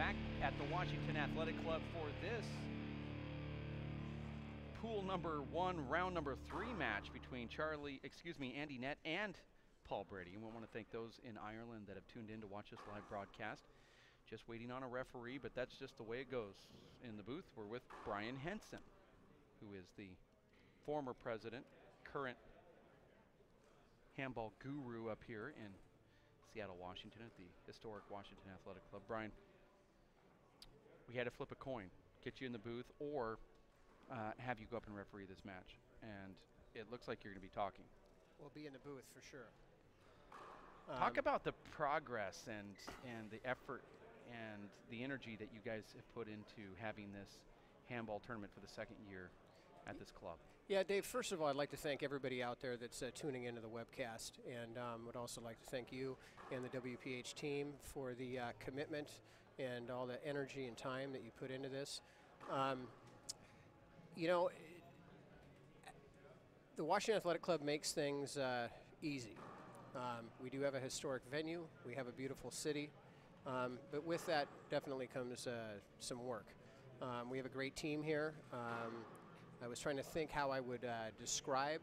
back at the Washington Athletic Club for this pool number 1, round number 3 match between Andy Nett and Paul Brady. And we want to thank those in Ireland that have tuned in to watch this live broadcast. Just waiting on a referee, but that's just the way it goes. In the booth, we're with Brian Henson, who is the former president, current handball guru up here in Seattle, Washington at the historic Washington Athletic Club. Brian, we had to flip a coin, get you in the booth, or have you go up and referee this match. And it looks like you're going to be talking. We'll be in the booth for sure. Talk about the progress and the effort and the energy that you guys have put into having this handball tournament for the second year at this club. Yeah, Dave, first of all, I'd like to thank everybody out there that's tuning into the webcast, and would also like to thank you and the WPH team for the commitment and all the energy and time that you put into this. You know, the Washington Athletic Club makes things easy. We do have a historic venue. We have a beautiful city. But with that definitely comes some work. We have a great team here. I was trying to think how I would describe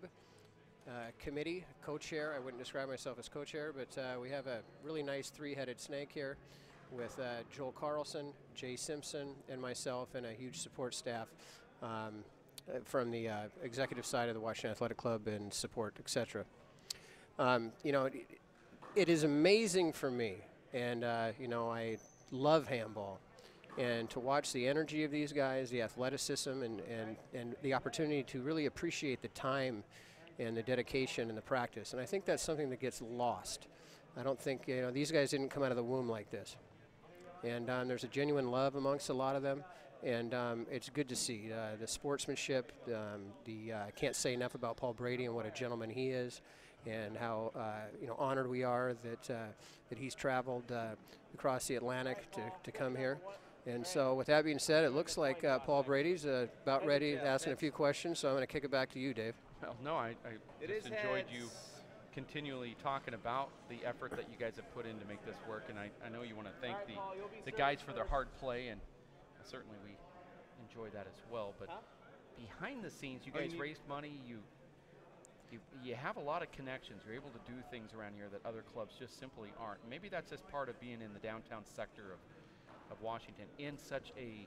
committee, co-chair. I wouldn't describe myself as co-chair, but we have a really nice three-headed snake here with Joel Carlson, Jay Simpson, and myself, and a huge support staff from the executive side of the Washington Athletic Club and support, etc. You know, it is amazing for me, and you know, I love handball. And to watch the energy of these guys, the athleticism, and the opportunity to really appreciate the time and the dedication and the practice. And I think that's something that gets lost. I don't think, you know, these guys didn't come out of the womb like this. And there's a genuine love amongst a lot of them. And it's good to see the sportsmanship. I can't say enough about Paul Brady and what a gentleman he is, and how you know, honored we are that that he's traveled across the Atlantic to come here. And so with that being said, it looks like Paul Brady's about ready to ask a few questions, so I'm going to kick it back to you, Dave. Well, no, I just enjoyed you continually talking about the effort that you guys have put in to make this work, and I know you want to thank the guys for their hard play, and certainly we enjoy that as well. But behind the scenes, you guys raised money, you have a lot of connections. You're able to do things around here that other clubs just simply aren't. Maybe that's just part of being in the downtown sector of Washington in such a,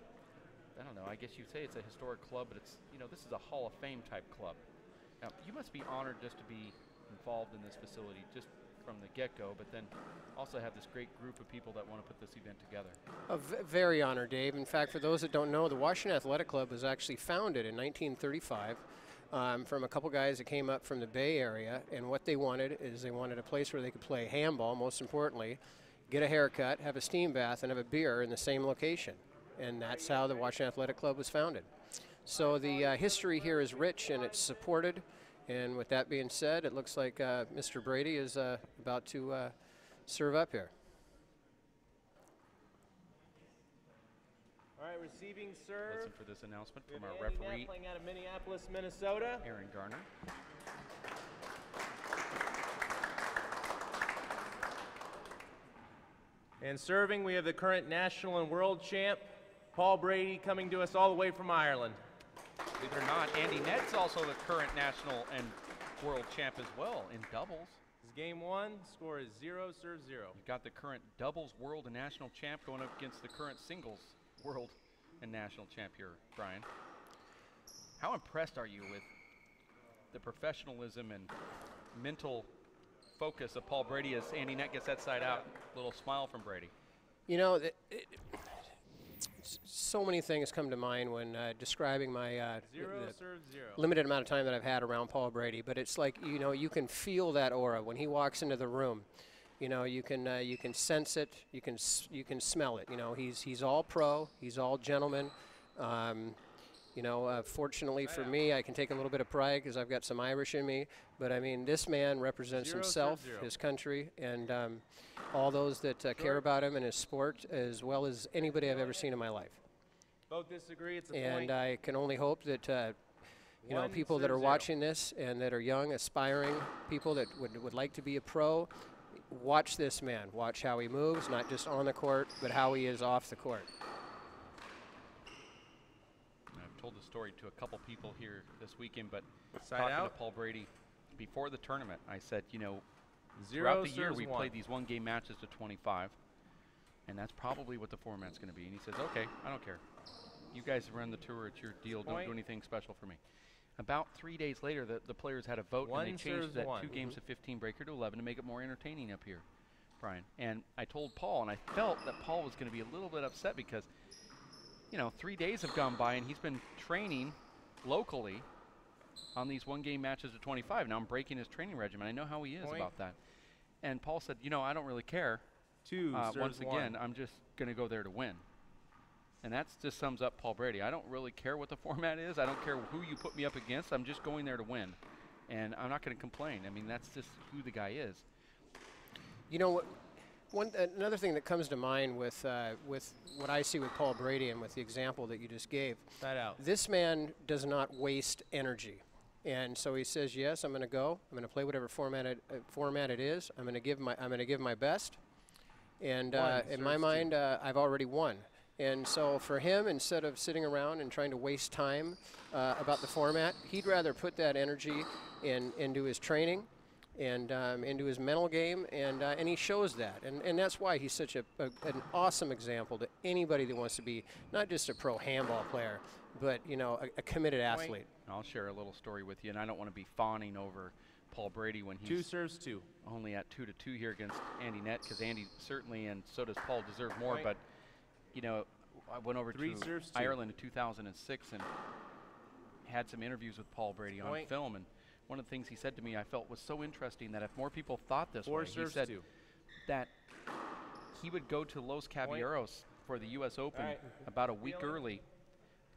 I don't know, I guess you'd say it's a historic club, but it's, you know, this is a Hall of Fame type club. Now, you must be honored just to be involved in this facility just from the get-go, but then also have this great group of people that want to put this event together. Very honored, Dave. In fact, for those that don't know, the Washington Athletic Club was actually founded in 1935 from a couple guys that came up from the Bay Area, and what they wanted is they wanted a place where they could play handball, most importantly, get a haircut, have a steam bath, and have a beer in the same location. And that's how the Washington Athletic Club was founded. So the history here is rich and it's supported. And with that being said, it looks like Mr. Brady is about to serve up here. All right, receiving serve. Listen for this announcement from our referee, playing out of Minneapolis, Minnesota. Aaron Garner. And serving, we have the current national and world champ, Paul Brady, coming to us all the way from Ireland. Believe it or not, Andy Nett's also the current national and world champ as well in doubles. This is game 1, score is 0, serve 0. You've got the current doubles world and national champ going up against the current singles world and national champ here, Brian. How impressed are you with the professionalism and mental focus of Paul Brady as Andy Nett gets that side out? Little smile from Brady. You know, so many things come to mind when describing my limited amount of time that I've had around Paul Brady. But it's like, you know, you can feel that aura when he walks into the room. You know, you can sense it. You can smell it. You know, he's all pro. He's all gentleman. You know, fortunately for me, I can take a little bit of pride because I've got some Irish in me. But, I mean, this man represents himself, his country, and all those that care about him and his sport as well as anybody I've ever seen in my life. Both disagree. It's a point. And I can only hope that, you know, people that are watching this and that are young, aspiring people that would like to be a pro, watch this man. Watch how he moves, not just on the court, but how he is off the court. I've told the story to a couple people here this weekend, but Side talking out. to Paul Brady before the tournament, I said, you know, Zero throughout the year serves we one. play these one-game matches to 25, and that's probably what the format's going to be. And he says, okay, I don't care. You guys run the tour, it's your deal. Point. Don't do anything special for me. About 3 days later, the players had a vote, One and they changed serves that one. 2 games of 15 breaker to 11 to make it more entertaining up here, Brian. And I told Paul, and I felt that Paul was going to be a little bit upset because, you know, 3 days have gone by, and he's been training locally on these one-game matches of 25. Now I'm breaking his training regimen. I know how he is Point. about that. And Paul said, you know, I don't really care. Two serves Once again, one. I'm just going to go there to win. And that just sums up Paul Brady. I don't really care what the format is. I don't care who you put me up against. I'm just going there to win. And I'm not going to complain. I mean, that's just who the guy is. You know what? Another thing that comes to mind with what I see with Paul Brady and with the example that you just gave, Side out. this man does not waste energy. And so he says, yes, I'm going to go. I'm going to play whatever format it is. I'm going to give my best. And in my mind, I've already won. And so for him, instead of sitting around and trying to waste time about the format, he'd rather put that energy into his training and into his mental game, and he shows that. And that's why he's such an awesome example to anybody that wants to be not just a pro handball player, but, you know, a committed athlete. I'll share a little story with you, and I don't want to be fawning over Paul Brady when he's 2 serves 2. only at 2-2 here against Andy Nett, because Andy certainly, and so does Paul, deserve more. Point. But, you know, I went over 3 to serves 2. Ireland in 2006 and had some interviews with Paul Brady on Point. film, and one of the things he said to me I felt was so interesting that if more people thought this 4 way, he serves said 2. that he would go to Los Caballeros for the U.S. Open right. about a week early,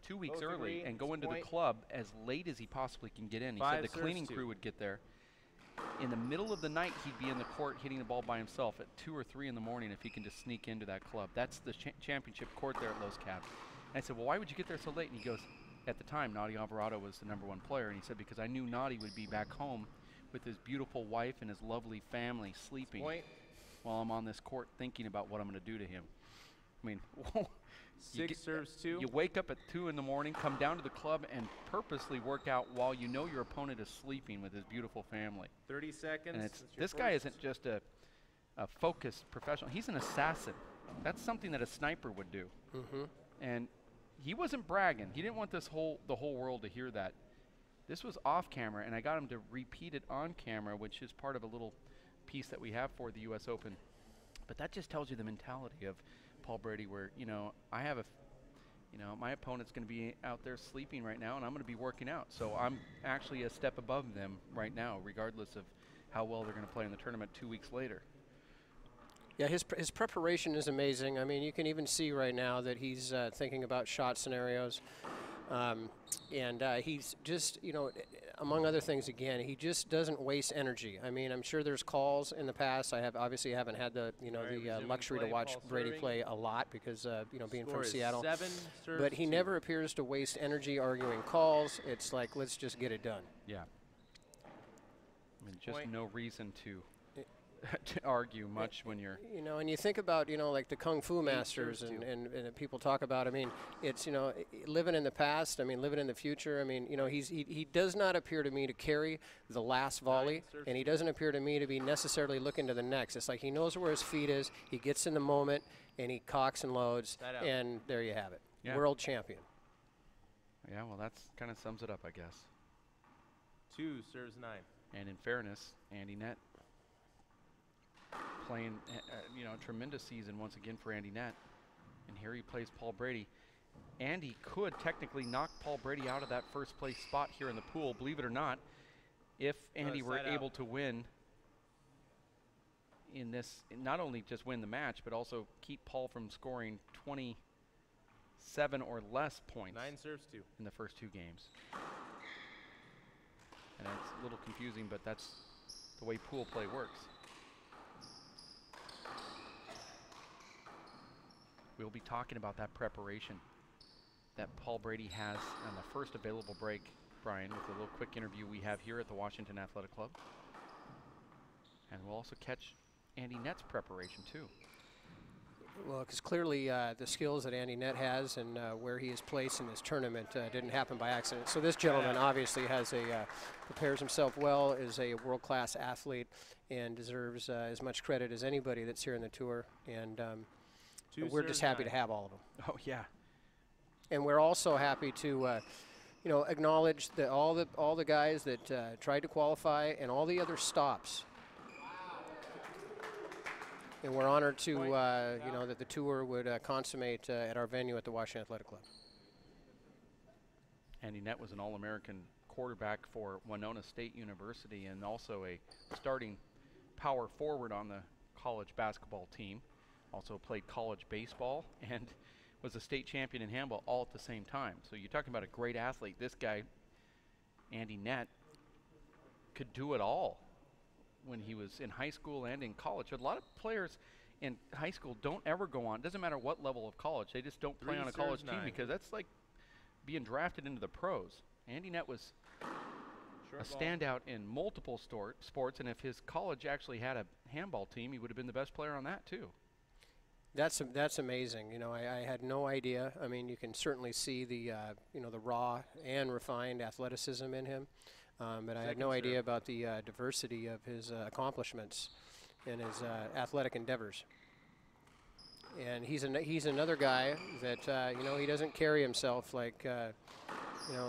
2 weeks Both early, agree. and go into the Point. club as late as he possibly can get in. He 5 said the serves cleaning 2. crew would get there. In the middle of the night, he'd be in the court hitting the ball by himself at 2 or 3 in the morning if he can just sneak into that club. That's the championship court there at Los Cabs. And I said, well, why would you get there so late? And he goes, at the time, Noddy Alvarado was the #1 player. And he said, because I knew Noddy would be back home with his beautiful wife and his lovely family sleeping Point. while I'm on this court thinking about what I'm going to do to him. I mean, 6 serves 2. you wake up at 2 in the morning, come down to the club, and purposely work out while you know your opponent is sleeping with his beautiful family. 30 seconds. And That's your this guy first. isn't just a focused professional. He's an assassin. That's something that a sniper would do. Mm-hmm. And he wasn't bragging. He didn't want the whole world to hear that. This was off camera, and I got him to repeat it on camera, which is part of a little piece that we have for the U.S. Open. But that just tells you the mentality of Paul Brady, where, you know, I have my opponent's going to be out there sleeping right now, and I'm going to be working out. So I'm actually a step above them right now, regardless of how well they're going to play in the tournament 2 weeks later. Yeah, his preparation is amazing. I mean, you can even see right now that he's thinking about shot scenarios. And he's just, you know, among other things, again, he just doesn't waste energy. I mean, I'm sure there's calls in the past. I obviously haven't had the, you know, All right, the resuming luxury play, to watch Paul Brady serving. play a lot because, you know, being Score from is Seattle. 7 serves But he 2. never appears to waste energy arguing calls. It's like, let's just get it done. Yeah. I mean, just Point. no reason to to argue much when you're. You know, and you think about, you know, like the Kung Fu masters serves and people talk about, I mean, it's, you know, living in the past, I mean, living in the future. I mean, you know, he does not appear to me to carry the last volley, serves and he doesn't appear to me to be necessarily looking to the next. It's like he knows where his feet is, he gets in the moment, and he cocks and loads, That out. and there you have it. Yeah. World champion. Yeah, well, that's kind of sums it up, I guess. 2 serves 9. And in fairness, Andy Nett playing, you know, a tremendous season once again for Andy Nett. And here he plays Paul Brady. Andy could technically knock Paul Brady out of that first place spot here in the pool, believe it or not, if Andy were side out. able to win in this, not only just win the match, but also keep Paul from scoring 27 or less points 9 serves 2. in the first 2 games. And it's a little confusing, but that's the way pool play works. We'll be talking about that preparation that Paul Brady has on the first available break, Brian, with a little quick interview we have here at the Washington Athletic Club. And we'll also catch Andy Nett's preparation too. Well, because clearly the skills that Andy Nett has and where he is placed in this tournament didn't happen by accident. So this gentleman obviously has prepares himself well, is a world-class athlete, and deserves as much credit as anybody that's here in the tour. And we're just happy to have all of them. Oh yeah. And we're also happy to, acknowledge that all the guys that tried to qualify and all the other stops. And we're honored to, that the tour would consummate at our venue at the Washington Athletic Club. Andy Nett was an All-American quarterback for Winona State University and also a starting power forward on the college basketball team. Also played college baseball and was a state champion in handball all at the same time. So you're talking about a great athlete. This guy, Andy Nett, could do it all when he was in high school and in college. A lot of players in high school don't ever go on. Doesn't matter what level of college. They just don't play on a college team because that's like being drafted into the pros. Andy Nett was a standout in multiple sports, and if his college actually had a handball team, he would have been the best player on that too. That's amazing. I had no idea. I mean, you can certainly see the the raw and refined athleticism in him, but I had no idea about the diversity of his accomplishments and his athletic endeavors. And he's another guy that he doesn't carry himself like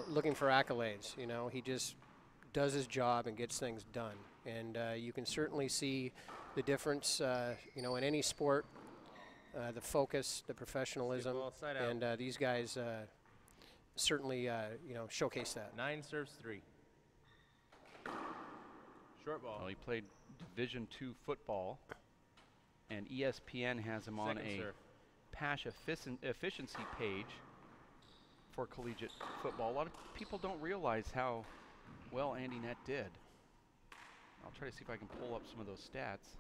looking for accolades. He just does his job and gets things done. And you can certainly see the difference in any sport. The focus, the professionalism, and these guys certainly showcase that. 9 serves 3. Short ball. Well, he played Division II football, and ESPN has him on a PASH efficiency page for collegiate football. A lot of people don't realize how well Andy Nett did. I'll try to see if I can pull up some of those stats.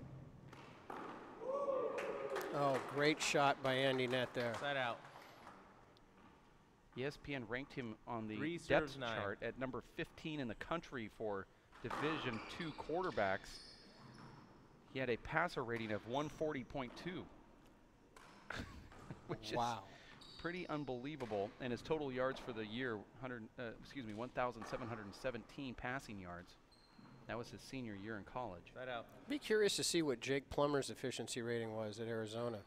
Oh, great shot by Andy Nett there. Side out. ESPN ranked him on the depth chart at number 15 in the country for Division II quarterbacks. He had a passer rating of 140.2, which is pretty unbelievable. And his total yards for the year, 1,717 passing yards. That was his senior year in college. Side out. Be curious to see what Jake Plummer's efficiency rating was at Arizona.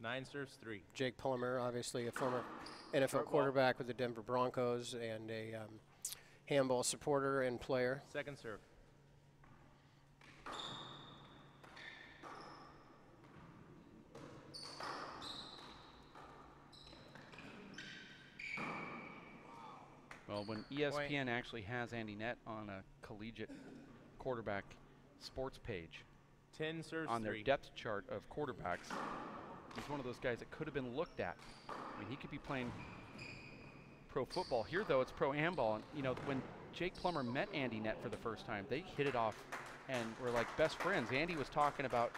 9 serves 3. Jake Plummer, obviously a former NFL quarterback with the Denver Broncos and a handball supporter and player. Second serve. Well, when ESPN actually has Andy Nett on a collegiate quarterback sports page, 10 serves on 3. their depth chart of quarterbacks, he's one of those guys that could have been looked at. I mean, he could be playing pro football. Here, though, it's pro handball. And, when Jake Plummer met Andy Nett for the first time, they hit it off and were like best friends. Andy was talking about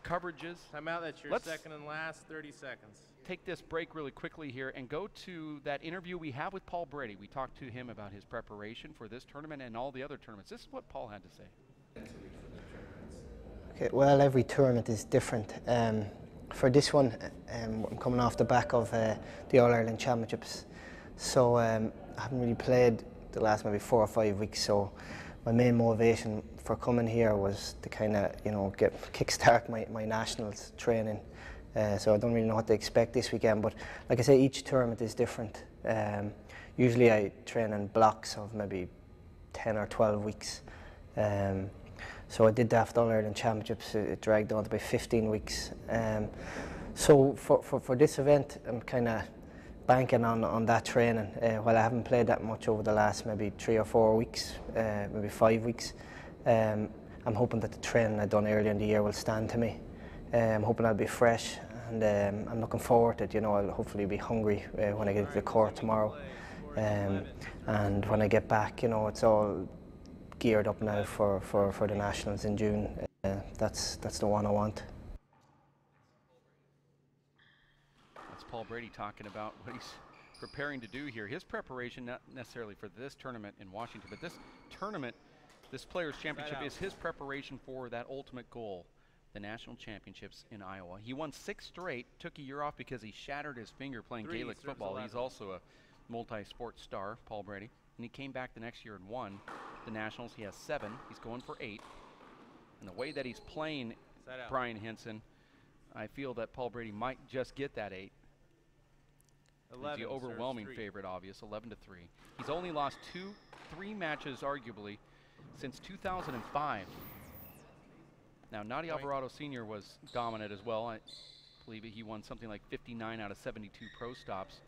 coverages. Timeout, that's your second and last 30 seconds. Take this break really quickly here and go to that interview we have with Paul Brady. We talked to him about his preparation for this tournament and all the other tournaments. This is what Paul had to say. Okay, well, every tournament is different. For this one, I'm coming off the back of the All-Ireland Championships. So I haven't really played the last maybe 4 or 5 weeks. So my main motivation for coming here was to kind of, kickstart my nationals training. So I don't really know what to expect this weekend, but like I say, each tournament is different. Usually I train in blocks of maybe 10 or 12 weeks. So I did that for the All-Ireland Championships. It dragged on to about 15 weeks. So for this event, I'm kind of banking on that training. While I haven't played that much over the last maybe 3 or 4 weeks, maybe 5 weeks, I'm hoping that the training I've done earlier in the year will stand to me. I'm hoping I'll be fresh, and I'm looking forward to it. I'll hopefully be hungry when I get to the court tomorrow. And when I get back, it's all geared up now for the Nationals in June. That's the one I want. That's Paul Brady talking about what he's preparing to do here. His preparation, not necessarily for this tournament in Washington, but this tournament This Players' Championship is his preparation for that ultimate goal, the national championships in Iowa. He won 6 straight, took a year off because he shattered his finger playing Gaelic football. 11. He's also a multi-sport star, Paul Brady. And he came back the next year and won the nationals. He has 7. He's going for 8. And the way that he's playing, Brian Henson, I feel that Paul Brady might just get that 8. 11, he's the overwhelming favorite, obvious, 11-3. He's only lost 3 matches, arguably, since 2005. Now, Natti Alvarado Sr. was dominant as well. I believe he won something like 59 out of 72 pro stops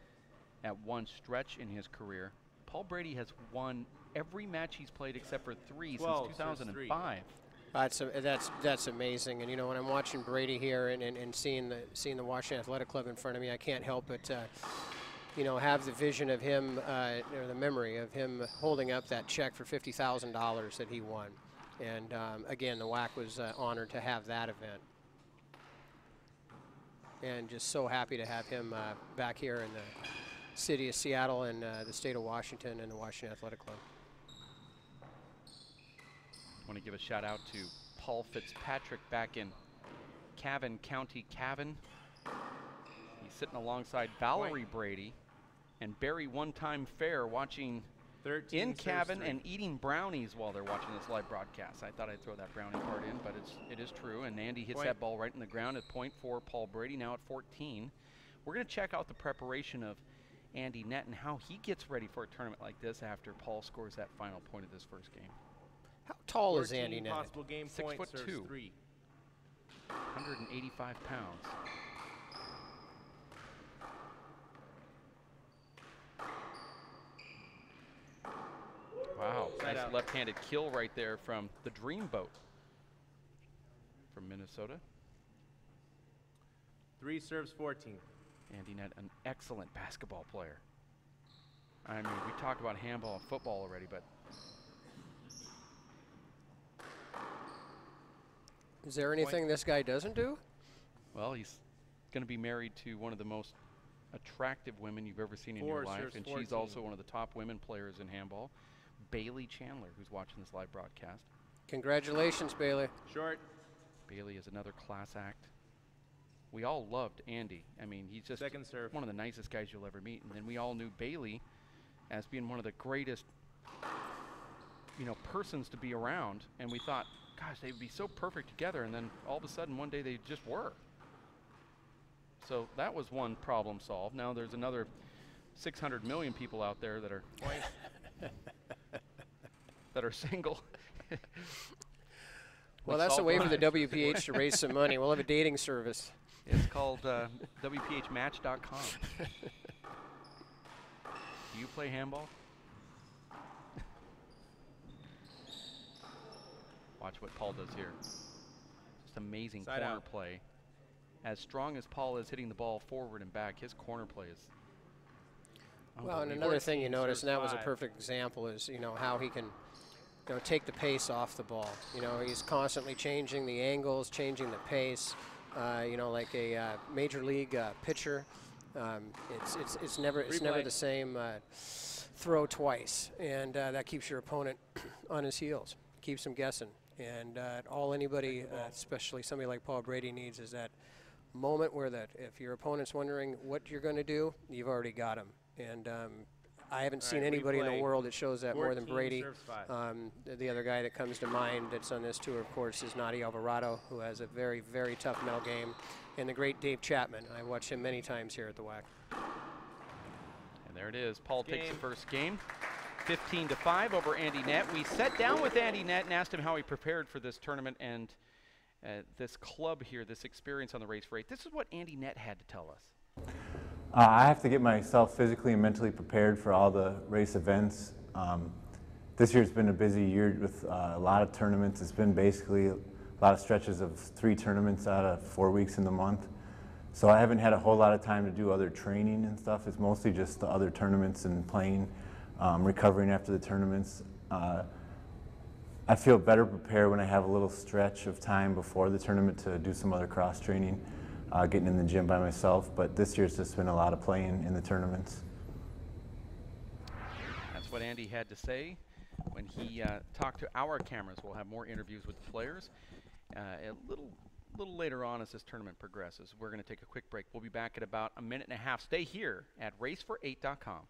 at one stretch in his career. Paul Brady has won every match he's played except for 3 since 2005. That's amazing. And you know, when I'm watching Brady here and seeing the Washington Athletic Club in front of me, I can't help but you know, have the vision of him or the memory of him holding up that check for $50,000 that he won. And again, the WAC was honored to have that event. And just so happy to have him back here in the city of Seattle and the state of Washington and the Washington Athletic Club. I want to give a shout out to Paul Fitzpatrick back in Cavan County, Cavan. He's sitting alongside Valerie Brady and Barry One-Time Fair watching in Cavan and eating brownies while they're watching this live broadcast. I thought I'd throw that brownie part in, but it is true. And Andy hits that ball right in the ground at point for Paul Brady, now at 14. We're going to check out the preparation of Andy Nett and how he gets ready for a tournament like this after Paul scores that final point of this first game. How tall is Andy Nett? 6'2", 185 pounds. Wow, nice left-handed kill right there from the Dreamboat from Minnesota. 3 serves 14. Andy Nett, an excellent basketball player. I mean, we talked about handball and football already, but is there anything this guy doesn't do? Well, he's going to be married to one of the most attractive women you've ever seen in your life, and she's also one of the top women players in handball, Bailey Chandler, who's watching this live broadcast. Congratulations, Bailey. Short. Bailey is another class act. We all loved Andy. I mean, he's just one of the nicest guys you'll ever meet. And then we all knew Bailey as being one of the greatest, you know, persons to be around. And we thought, gosh, they would be so perfect together. And then all of a sudden, one day they just were. So that was one problem solved. Now there's another 600 million people out there that are that are single. Well, that's a way for the WPH to raise some money. We'll have a dating service. It's called WPHmatch.com. Do you play handball? Watch what Paul does here. Just amazing corner play. As strong as Paul is hitting the ball forward and back, his corner play is well, and another thing you notice, and that was a perfect example, is, you know, how he can, you know, take the pace off the ball. You know, he's constantly changing the angles, changing the pace. You know, like a major league pitcher, it's never the same throw twice, and that keeps your opponent on his heels, keeps him guessing. And all anybody, especially somebody like Paul Brady, needs is that moment where if your opponent's wondering what you're going to do, you've already got him. And I haven't seen anybody in the world that shows that more than Brady. The other guy that comes to mind that's on this tour, of course, is Natti Alvarado, who has a very, very tough mental game, and the great Dave Chapman. I watched him many times here at the WAC. And there it is. Paul takes the first game, 15-5 over Andy Nett. We sat down with Andy Nett and asked him how he prepared for this tournament and this club here, this experience on the race for 8. This is what Andy Nett had to tell us. I have to get myself physically and mentally prepared for all the race events. This year's been a busy year with a lot of tournaments. It's been basically a lot of stretches of 3 tournaments out of 4 weeks in the month. So I haven't had a whole lot of time to do other training and stuff. It's mostly just the other tournaments and playing, recovering after the tournaments. I feel better prepared when I have a little stretch of time before the tournament to do some other cross training. Getting in the gym by myself, but this year's just been a lot of playing in the tournaments. That's what Andy had to say when he talked to our cameras. We'll have more interviews with the players a little later on as this tournament progresses. We're going to take a quick break. We'll be back at about a minute and a half. Stay here at racefor8.com.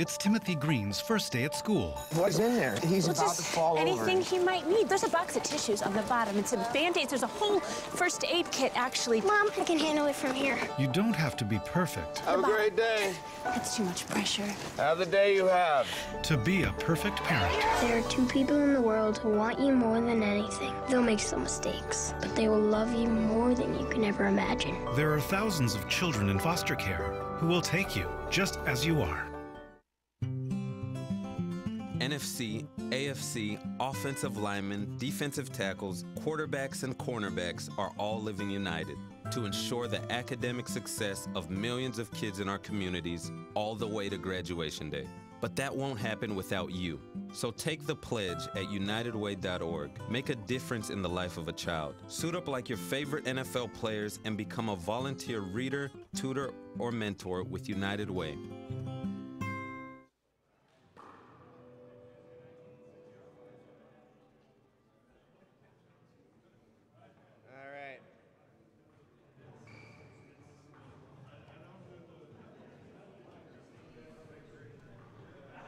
It's Timothy Green's first day at school. What's in there? He's about to fall over. Anything he might need. There's a box of tissues on the bottom and some Band-Aids. There's a whole first aid kit, actually. Mom, I can handle it from here. You don't have to be perfect. Have a great day. That's too much pressure. Have the day you have. To be a perfect parent. There are two people in the world who want you more than anything. They'll make some mistakes, but they will love you more than you can ever imagine. There are thousands of children in foster care who will take you just as you are. NFC, AFC, offensive linemen, defensive tackles, quarterbacks, and cornerbacks are all living united to ensure the academic success of millions of kids in our communities all the way to graduation day. But that won't happen without you. So take the pledge at unitedway.org. Make a difference in the life of a child. Suit up like your favorite NFL players and become a volunteer reader, tutor, or mentor with United Way.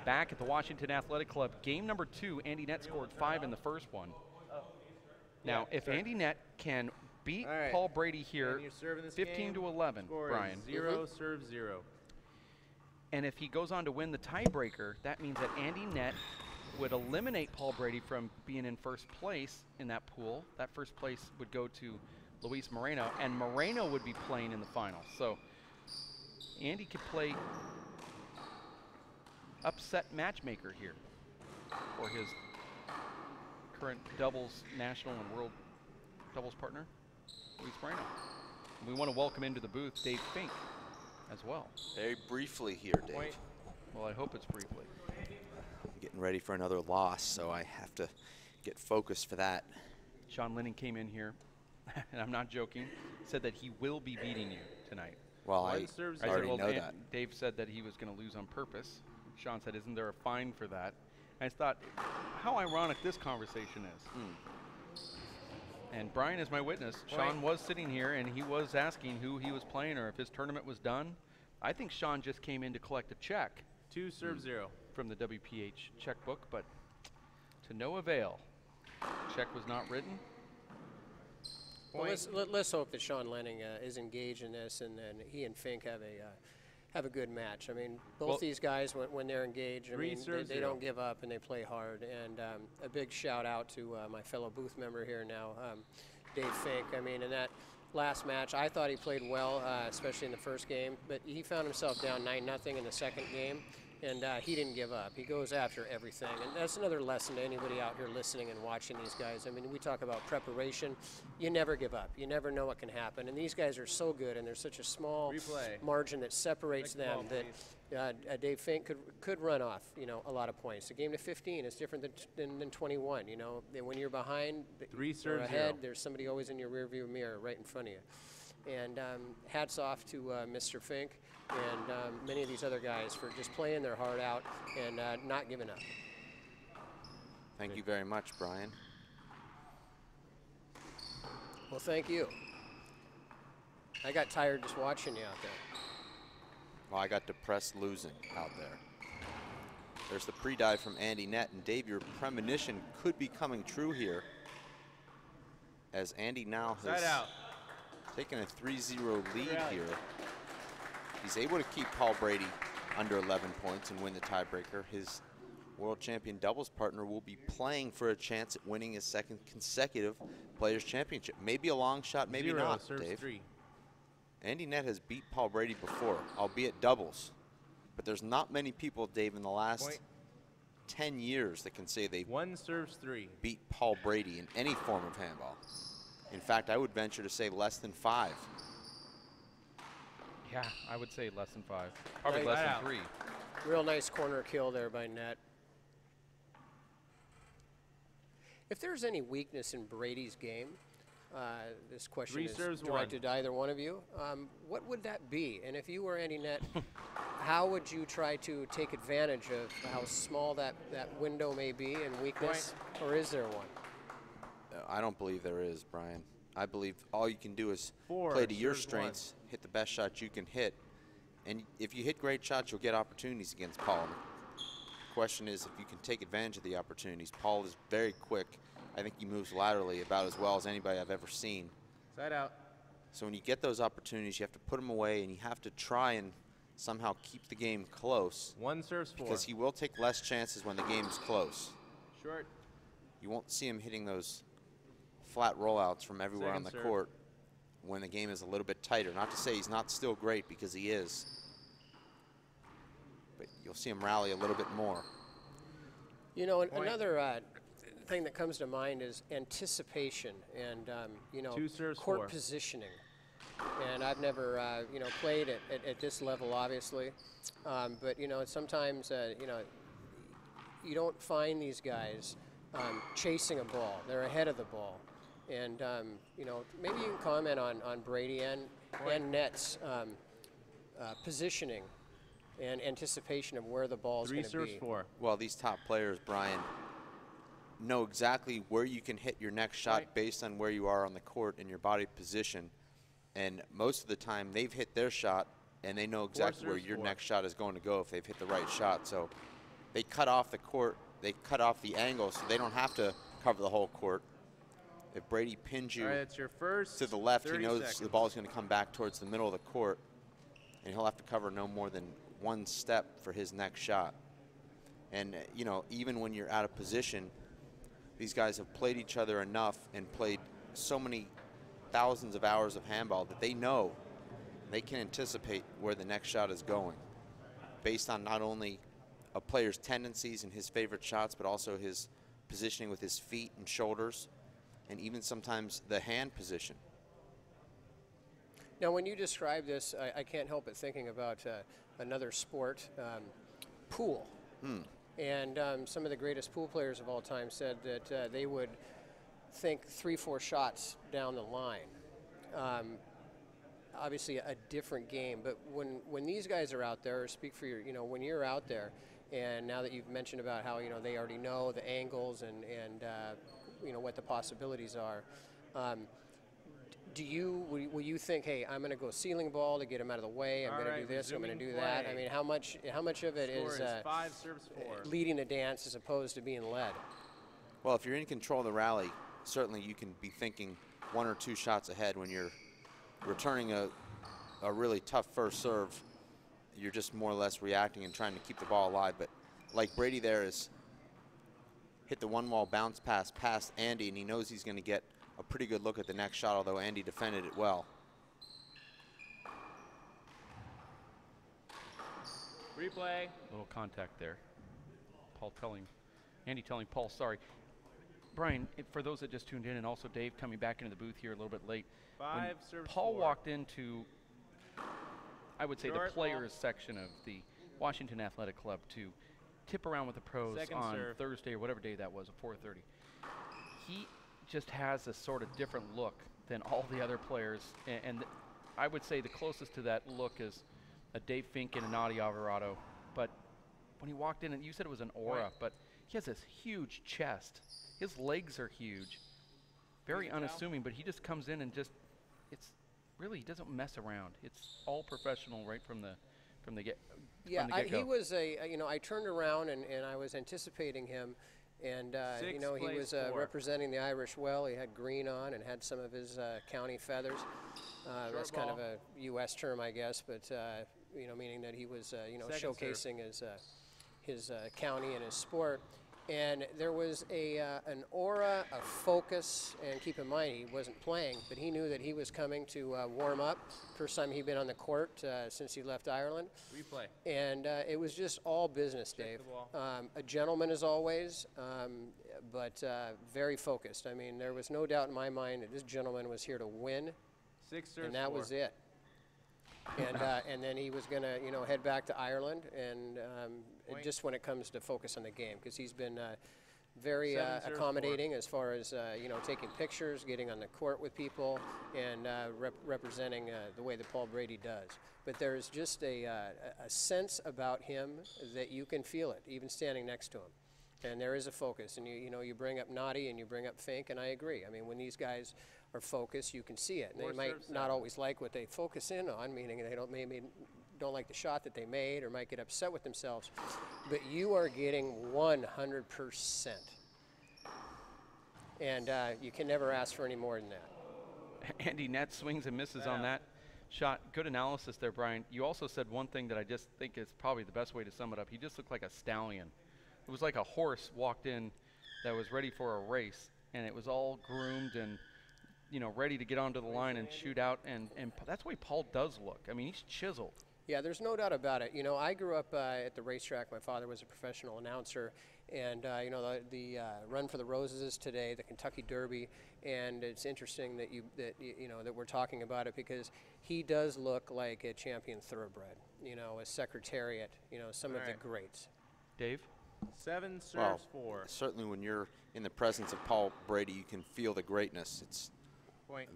Back at the Washington Athletic Club, game number 2, Andy Nett scored 5 in the first one. Now, if Andy Nett can beat Paul Brady here, 15-11, Brian. 0 serve 0. And if he goes on to win the tiebreaker, that means that Andy Nett would eliminate Paul Brady from being in first place in that pool. That first place would go to Luis Moreno, and Moreno would be playing in the final. So Andy could play upset matchmaker here for his current doubles national and world doubles partner, Luis Moreno. We want to welcome into the booth Dave Fink as well. Very briefly here, Dave. Well, I hope it's briefly. I'm getting ready for another loss, so I have to get focused for that. Sean Lennon came in here, and I'm not joking, said that he will be beating you tonight. Well, I already know that. Dave said that he was going to lose on purpose. Sean said, isn't there a fine for that? And I thought, how ironic this conversation is. And Brian is my witness. Sean was sitting here, and he was asking who he was playing or if his tournament was done. I think Sean just came in to collect a check. 2 serve 0. From the WPH checkbook, but to no avail. Check was not written. Well, let's hope that Sean Lenning is engaged in this, and he and Fink have a good match. I mean, both these guys, when they're engaged, I mean, they don't give up and they play hard. And a big shout out to my fellow booth member here now, Dave Fink. I mean, in that last match, I thought he played well, especially in the first game, but he found himself down 9-0 in the second game. And he didn't give up. He goes after everything. And that's another lesson to anybody out here listening and watching these guys. I mean, we talk about preparation. You never give up. You never know what can happen. And these guys are so good, and there's such a small margin that separates them that Dave Fink could run off, a lot of points. A game to 15 is different than 21, When you're behind or ahead, there's somebody always in your rearview mirror right in front of you. And hats off to Mr. Fink and many of these other guys for just playing their heart out and not giving up. Thank you very much, Brian. Well, thank you. I got tired just watching you out there. Well, I got depressed losing out there. There's the pre-dive from Andy Nett, and Dave, your premonition could be coming true here as Andy now has taken a 3-0 lead here. He's able to keep Paul Brady under 11 points and win the tiebreaker. His world champion doubles partner will be playing for a chance at winning his second consecutive Players' Championship. Maybe a long shot, maybe not, Dave. 3. Andy Nett has beat Paul Brady before, albeit doubles. But there's not many people, Dave, in the last 10 years that can say they one serves 3. beat Paul Brady in any form of handball. In fact, I would venture to say less than 5. Yeah, I would say less than 5. Probably Right less out. than 3. Real nice corner kill there by Nett. If there's any weakness in Brady's game, this question is directed to either one of you, what would that be? And if you were Andy Nett, how would you try to take advantage of how small that window may be in weakness, or is there one? I don't believe there is, Brian. I believe all you can do is play to your strengths, hit the best shot you can hit, and if you hit great shots, you'll get opportunities against Paul. The question is if you can take advantage of the opportunities. Paul is very quick. I think he moves laterally about as well as anybody I've ever seen. Side out. So when you get those opportunities, you have to put them away, and you have to try and somehow keep the game close. One serves 4. Because he will take less chances when the game is close. Short. You won't see him hitting those flat rollouts from everywhere on the court when the game is a little bit tighter. Not to say he's not still great, because he is. But you'll see him rally a little bit more. You know, another thing that comes to mind is anticipation and, you know, court positioning. And I've never, you know, played at this level, obviously. But, you know, sometimes, you know, you don't find these guys chasing a ball. They're ahead of the ball. And, you know, maybe you can comment on Brady and Nett's positioning and anticipation of where the ball is going to be. 4. Well, these top players, Brian, know exactly where you can hit your next shot based on where you are on the court and your body position. And most of the time, they've hit their shot, and they know exactly where your next shot is going to go if they've hit the right shot. So they cut off the court, they cut off the angle, so they don't have to cover the whole court. If Brady pins you it's your first to the left, he knows seconds. the ball is going to come back towards the middle of the court, and he'll have to cover no more than one step for his next shot. And, you know, even when you're out of position, these guys have played each other enough and played so many thousands of hours of handball that they know they can anticipate where the next shot is going based on not only a player's tendencies and his favorite shots, but also his positioning with his feet and shoulders, and even sometimes the hand position. Now, when you describe this, I can't help but thinking about another sport, pool. And some of the greatest pool players of all time said that they would think 3-4 shots down the line. Obviously a different game, but when these guys are out there, or speak for your, you know, when you're out there, and now that you've mentioned about how, you know, they already know the angles and you know, what the possibilities are, will you think, hey, I'm going to go ceiling ball to get him out of the way, I'm going to do this, I'm going to do that? I mean, how much of it is 5 serves 4. leading the dance as opposed to being led? Well, if you're in control of the rally, certainly you can be thinking 1 or 2 shots ahead. When you're returning a really tough first serve, you're just more or less reacting and trying to keep the ball alive. But like Brady there is hit the one-wall bounce pass past Andy, and he knows he's going to get a pretty good look at the next shot, although Andy defended it well. Replay. A little contact there. Andy telling Paul, sorry. Brian, for those that just tuned in, and also Dave coming back into the booth here a little bit late, when Paul walked into, I would say, the players section of the Washington Athletic Club to tip around with the pros on Thursday or whatever day that was, at 4:30. He just has a sort of different look than all the other players, and I would say the closest to that look is a Dave Fink and a Nadi Alvarado. But when he walked in, and you said it was an aura, but he has this huge chest. His legs are huge, very unassuming, but he just comes in and just, it's really, he doesn't mess around. It's all professional right from the get. Yeah, he was you know, I turned around and I was anticipating him, and you know, he was representing the Irish well. He had green on and had some of his county feathers. That's kind of a U.S. term, I guess, but you know, meaning that he was you know, showcasing his county and his sport. And there was an aura of focus, and keep in mind he wasn't playing, but he knew that he was coming to warm up. First time he'd been on the court since he left Ireland. Replay. And it was just all business, Dave. A gentleman as always, but very focused. I mean, there was no doubt in my mind that this gentleman was here to win, 6 serves, and that 4. was it. And then he was going to, head back to Ireland, and just when it comes to focus on the game, because he's been very accommodating as far as taking pictures, getting on the court with people, and representing the way that Paul Brady does. But there's just a sense about him that you can feel it, even standing next to him. And there is a focus, and you bring up Nottie and you bring up Fink, and I agree. I mean, when these guys are focused, you can see it. And they might not always like what they focus in on, meaning they maybe don't like the shot that they made or might get upset with themselves. But you are getting 100%. And you can never ask for any more than that. Andy Nett swings and misses on that shot. Good analysis there, Brian. You also said one thing that I just think is probably the best way to sum it up. He just looked like a stallion. It was like a horse walked in that was ready for a race, and it was all groomed and ready to get onto the line and shoot out, and that's the way Paul does look. I mean, he's chiseled. Yeah, there's no doubt about it. I grew up at the racetrack. My father was a professional announcer, and the Run for the Roses today, the Kentucky Derby, and it's interesting that we're talking about it because he does look like a champion thoroughbred. A Secretariat. Some of the greats. Dave? 7 serves, 4. Certainly, when you're in the presence of Paul Brady, you can feel the greatness. It's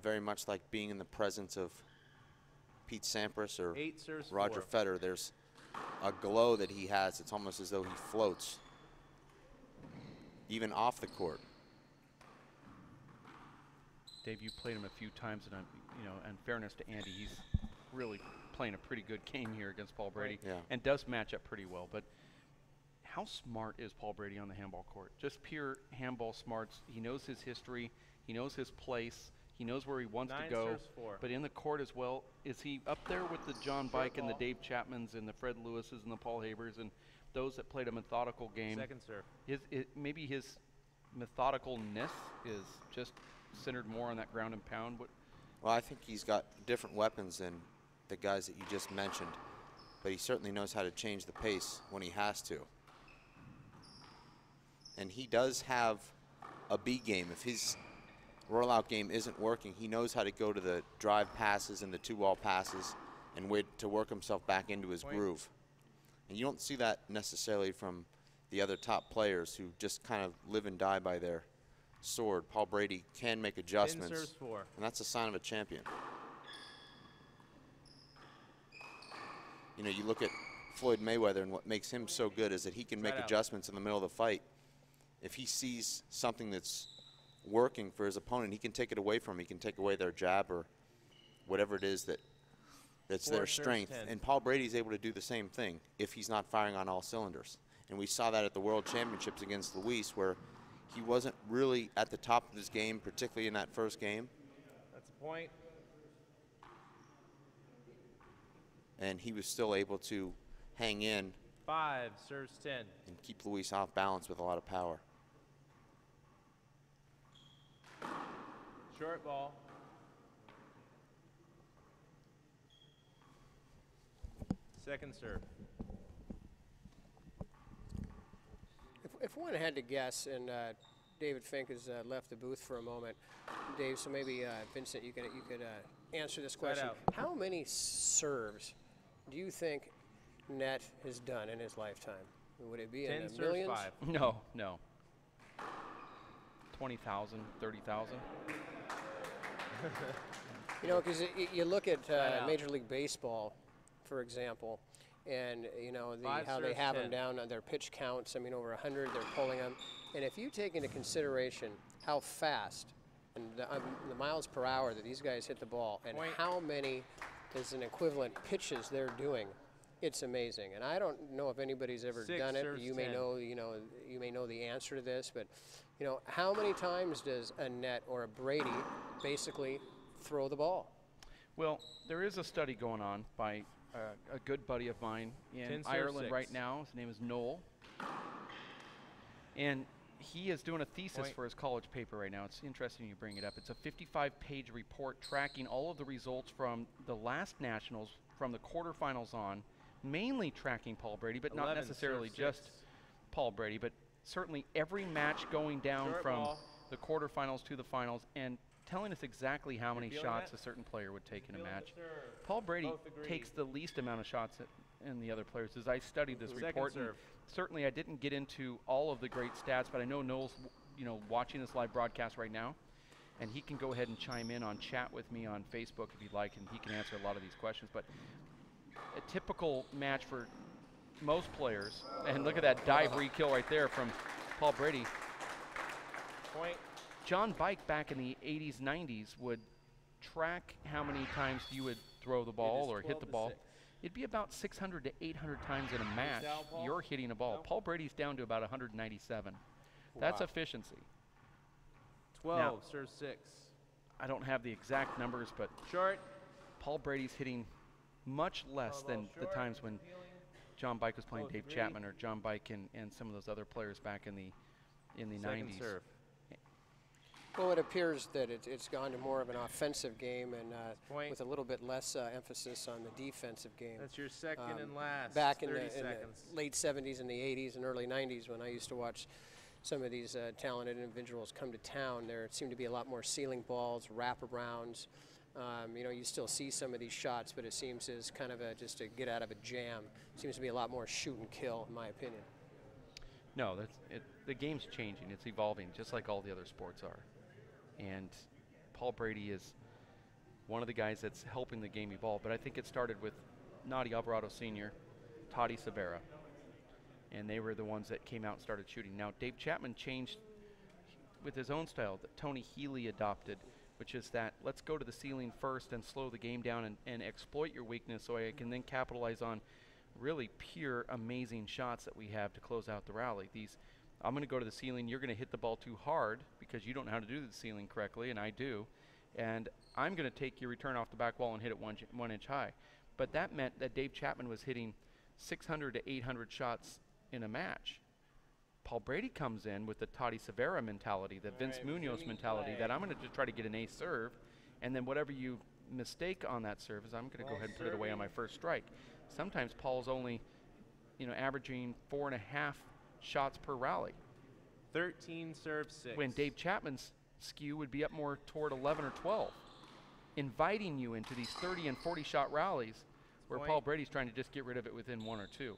very much like being in the presence of Pete Sampras or 8 serves, Roger 4. Federer. There's a glow that he has. It's almost as though he floats, even off the court. Dave, you played him a few times, and in fairness to Andy, he's really playing a pretty good game here against Paul Brady, and does match up pretty well. But how smart is Paul Brady on the handball court? Just pure handball smarts. He knows his history. He knows his place. He knows where he wants to go. 9 serves, 4. But in the court as well, is he up there with the John Bike and the Dave Chapmans and the Fred Lewises and the Paul Habers and those that played a methodical game? Second serve. Maybe his methodicalness is just centered more on that ground and pound. Well, I think he's got different weapons than the guys that you just mentioned, but he certainly knows how to change the pace when he has to. And he does have a B game. If his rollout game isn't working, he knows how to go to the drive passes and the 2-wall passes and wait to work himself back into his groove. And you don't see that necessarily from the other top players who just kind of live and die by their sword. Paul Brady can make adjustments, 10 serves, 4. and that's a sign of a champion. You look at Floyd Mayweather, and what makes him so good is that he can make adjustments in the middle of the fight. If he sees something that's working for his opponent, he can take it away from him. He can take away their jab or whatever it is that's their strength. And Paul Brady's able to do the same thing if he's not firing on all cylinders. And we saw that at the World Championships against Luis, where he wasn't really at the top of his game, particularly in that first game. That's a point. And he was still able to hang in 5 serves, 10. and keep Luis off balance with a lot of power. Short ball. Second serve. If one had to guess, and David Fink has left the booth for a moment, Dave, so maybe Vincent, you could answer this question. How many serves do you think Nett has done in his lifetime? Would it be in the millions? 5. No. 20,000, 30,000. Because you look at Major League Baseball, for example, and how they have them down on their pitch counts. I mean, over 100, they're pulling them. And if you take into consideration how fast and the miles per hour that these guys hit the ball, and how many is an equivalent pitches they're doing, it's amazing. And I don't know if anybody's ever done it. You may know, you may know the answer to this, but how many times does a Nett or a Brady basically throw the ball? Well, there is a study going on by a good buddy of mine in Ireland right now. His name is Noel. And he is doing a thesis for his college paper right now. It's interesting you bring it up. It's a 55-page report tracking all of the results from the last nationals, from the quarterfinals on, mainly tracking Paul Brady, but not necessarily just Paul Brady, but certainly every match going down from the quarterfinals to the finals, and telling us exactly how many shots a certain player would take in a match. Paul Brady takes the least amount of shots in the other players. As I studied this report, and certainly I didn't get into all of the great stats, but I know Noel's, watching this live broadcast right now, and he can go ahead and chime in on chat with me on Facebook if he'd like, and he can answer a lot of these questions. But a typical match for most players, and look at that dive re-kill right there from Paul Brady. John Bike back in the 80s, 90s would track how many times you would throw the ball or hit the ball. It'd be about 600 to 800 times in a match you're hitting a ball. Paul Brady's down to about 197. That's efficiency. 12, now, serve 6. I don't have the exact numbers, but Paul Brady's hitting much less than the times when John Bike was playing Dave Chapman, or John Bike and some of those other players back in the 90s. Serve. Well, it appears that it's gone to more of an offensive game and with a little bit less emphasis on the defensive game. That's your second and last. Back in the late 70s and the 80s and early 90s, when I used to watch some of these talented individuals come to town, there seemed to be a lot more ceiling balls, wraparounds. You still see some of these shots, but it seems as kind of just to get out of a jam. Seems to be a lot more shoot and kill, in my opinion. No, the game's changing. It's evolving, just like all the other sports are. And Paul Brady is one of the guys that's helping the game evolve. But I think it started with Natti Alvarado Sr., Toddy Severa, and they were the ones that came out and started shooting. Now, Dave Chapman changed with his own style that Tony Healy adopted, which is that let's go to the ceiling first and slow the game down and exploit your weakness so I can then capitalize on really pure, amazing shots that we have to close out the rally. I'm going to go to the ceiling, you're going to hit the ball too hard because you don't know how to do the ceiling correctly, and I do, and I'm going to take your return off the back wall and hit it 1 inch high. But that meant that Dave Chapman was hitting 600 to 800 shots in a match. Paul Brady comes in with the Toddy Severa mentality, the Vince Munoz mentality, that I'm going to just try to get an ace serve, and then whatever you mistake on that serve is I'm going to go ahead and put it away on my first strike. Sometimes Paul's only, averaging 4.5 shots per rally. 13, serve 6. When Dave Chapman's skew would be up more toward 11 or 12, inviting you into these 30 and 40 shot rallies where Paul Brady's trying to just get rid of it within 1 or 2.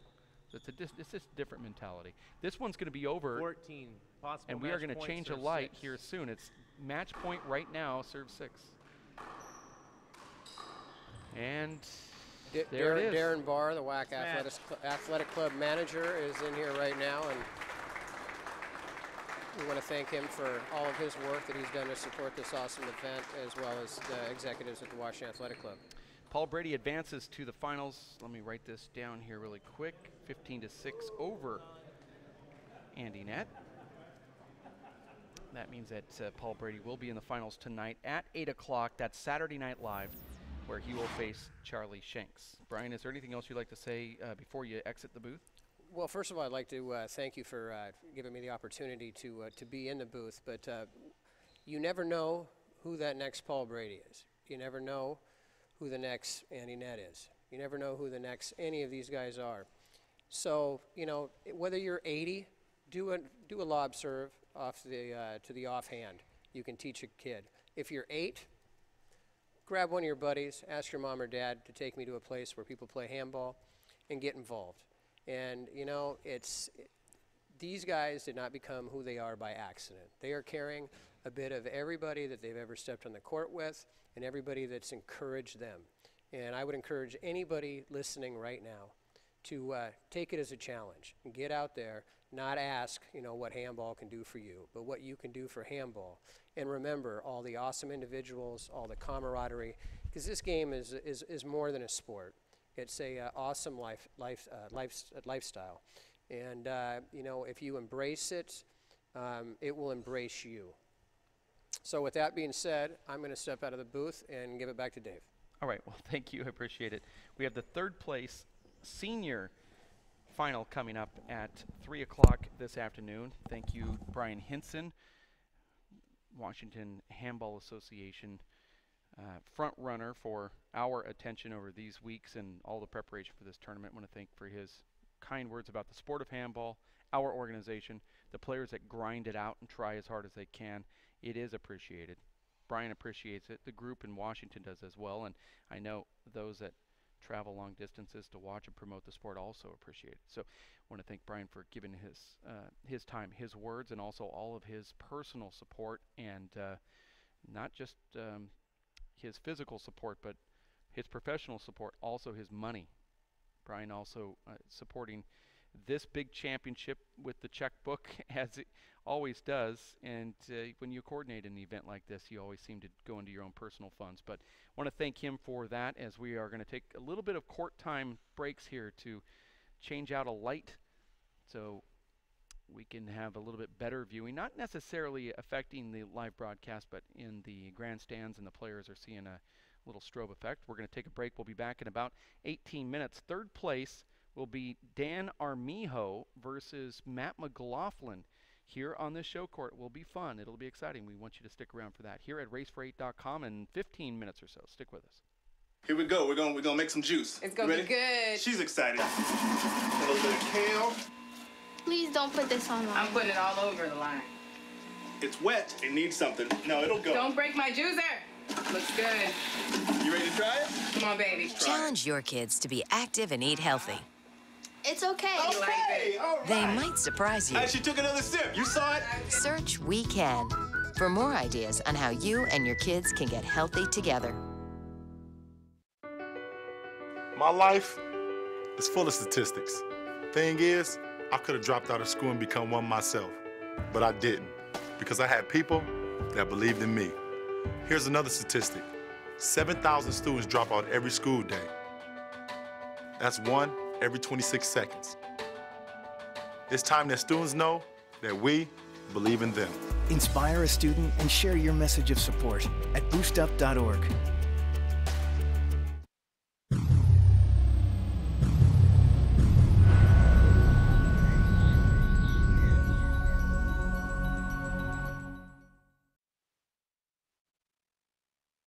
So it's just a different mentality. This one's going to be over, 14, possible, and we are going to change a light here soon. It's match point right now, serve 6. And there it is. Darren Barr, the WAC Athletic Club manager, is in here right now, and we want to thank him for all of his work that he's done to support this awesome event, as well as the executives at the Washington Athletic Club. Paul Brady advances to the finals. Let me write this down here really quick. 15-6 over Andy Nett. That means that Paul Brady will be in the finals tonight at 8 o'clock. That's Saturday Night Live, where he will face Charlie Shanks. Brian, is there anything else you'd like to say before you exit the booth? Well, first of all, I'd like to thank you for giving me the opportunity to be in the booth. But you never know who that next Paul Brady is. You never know who the next Andy Nett is. You never know who the next any of these guys are. So, whether you're 80, do a lob serve off to the offhand. You can teach a kid. If you're 8, grab one of your buddies, ask your mom or dad to take me to a place where people play handball and get involved. And, these guys did not become who they are by accident. They are carrying a bit of everybody that they've ever stepped on the court with and everybody that's encouraged them. And I would encourage anybody listening right now to take it as a challenge and get out there, not ask, what handball can do for you, but what you can do for handball. And remember all the awesome individuals, all the camaraderie, because this game is more than a sport. It's a awesome lifestyle. And, if you embrace it, it will embrace you. So with that being said, I'm going to step out of the booth and give it back to Dave. All right. Well, thank you. I appreciate it. We have the third place senior final coming up at 3 o'clock this afternoon. Thank you, Brian Hinson, Washington Handball Association front runner for our attention over these weeks and all the preparation for this tournament. I want to thank for his kind words about the sport of handball, our organization, the players that grind it out and try as hard as they can. It is appreciated. Brian appreciates it. The group in Washington does as well, and I know those that travel long distances to watch and promote the sport also appreciate it. So I want to thank Brian for giving his time, his words, and also all of his personal support, and not just his physical support, but his professional support, also his money. Brian also supporting this big championship with the checkbook, as it always does. And when you coordinate an event like this, you always seem to go into your own personal funds. But I want to thank him for that, as we are going to take a little bit of court time breaks here to change out a light so we can have a little bit better viewing, not necessarily affecting the live broadcast, but in the grandstands, and the players are seeing a little strobe effect. We're going to take a break. We'll be back in about 18 minutes. Third place will be Dan Armijo versus Matt McLaughlin here on this show court. Will be fun. It'll be exciting. We want you to stick around for that here at racefor8.com in 15 minutes or so. Stick with us. Here we go. We're gonna make some juice. It's gonna be good. She's excited. A little bit of kale. Please don't put this on. I'm putting it all over the line. It's wet. It needs something. No, it'll go. Don't break my juicer. Looks good. You ready to try it? Come on, baby. Challenge your kids to be active and eat healthy. It's okay. Okay, all right. They might surprise you. She took another sip. You saw it? Search We Can for more ideas on how you and your kids can get healthy together. My life is full of statistics. Thing is, I could have dropped out of school and become one myself, but I didn't, because I had people that believed in me. Here's another statistic. 7,000 students drop out every school day. That's one every 26 seconds. It's time that students know that we believe in them. Inspire a student and share your message of support at boostup.org.